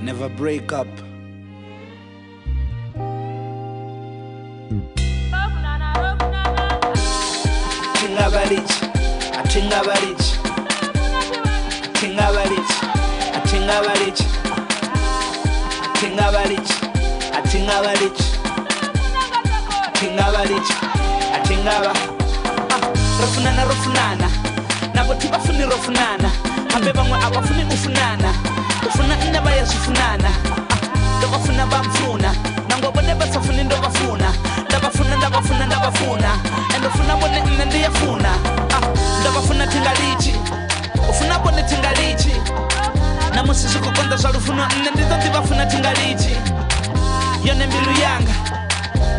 Never break up. Tingabalich, atingabalich, atingabalich, atingabalich, atingabalich, atingabalich, atingabalich, atingaba. Rofunana rofunana, nabo tibafuni rofunana, abe bamwe abafuni ufunana, ufuna indaba yasufunana, ndabafuna bamfuna, nango bone basafuni ndabafuna, ndabafuna ndabafuna ndabafuna, endofuna bone ndiyafuna, ndabafuna tingalichi, ufuna bone tingalichi, namusi kukonda zalufuna ndizo ndibafuna tingalichi, yone mbilu yanga,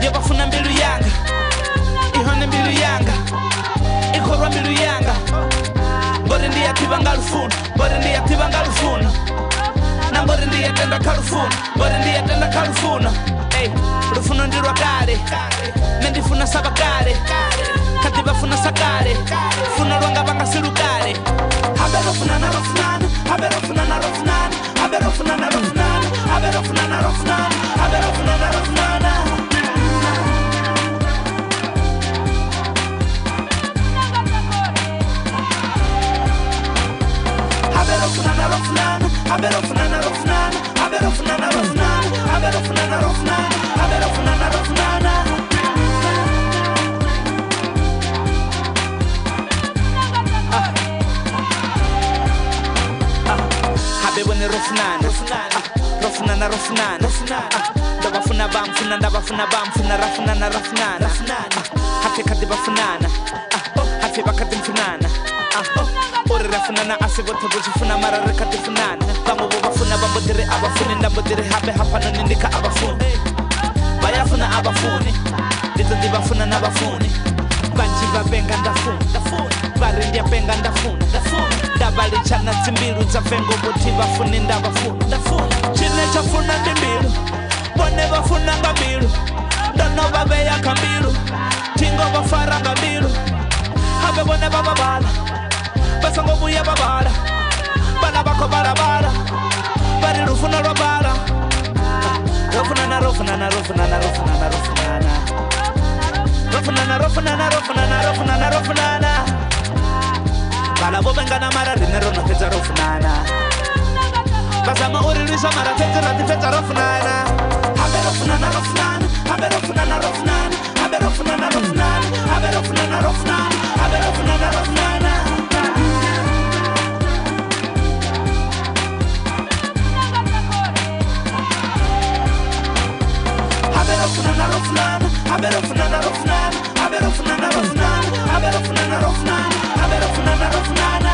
yabafuna mbilu yanga, ihone mbilu yanga. Ikorwa mbilu yanga Bori ndiya tiba ngalufuna Bori ndiya tiba ngalufuna Na bori ndiya tenda kalufuna Bori ndiya tenda kalufuna Hey, rufuna ndirwa kare Nendifuna saba kare Katiba funa sakare Funa rwanga banga siru kare Habe rufuna na rufunana Habe rufuna na rufunana Habe rufuna na rufunana Habe rufuna na rufunana Habe rufuna na rufunana Rofunana, rofunana, rofunana, abe rofunana, rofunana, abe rofunana, rofunana, abe rofunana, rofunana. Abe bone rofunana, rofunana, rofunana, ndabafuna bamfuna, ndabafuna bamfuna, rafunana, rafunana, hate kade bafunana, hate bakade mfunana. Ore rafunana asigote bujifuna marare katifunana Bambo bafuna bambodire abafuni ndambodire habe hapano nindika abafuni Bayafuna abafuni Dito dibafuna nabafuni Banchi babenga ndafuna Barindia benga ndafuna Dabali chana timbiru zafengo boti bafuni ndabafuna Chine chafuna ndimbiru Bone bafuna ngambiru Dono babeya kambiru Tingo bafara ngambiru Habe bone bababala Basango buya babara Bana bako barabara Bari rufuna robara Rofunana, rofunana, rofunana, rofunana, rofunana Rofunana, rofunana, rofunana, rofunana, rofunana Bala bobenga na mara rinero na feza rofunana Basama uri risa mara feza rati feza rofunana Habe rofunana, rofunana Habe rofunana, rofunana Habe rofunana, rofunana Habe rofunana, rofunana Habe rofunana, rofunana Rofunana, rofunana, abe rofunana, rofunana, abe rofunana, rofunana, abe rofunana, rofunana, abe rofunana, rofunana.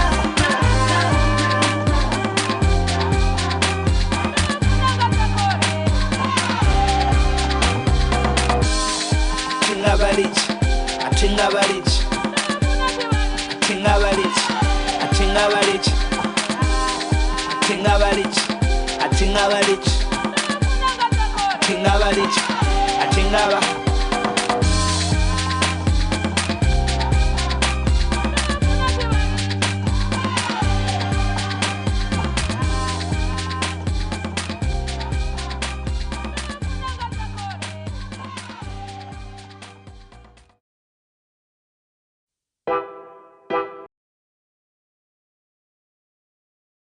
Tingabalich, atingabalich, atingabalich, atingabalich, atingabalich, atingabalich, atingabalich. Chingaba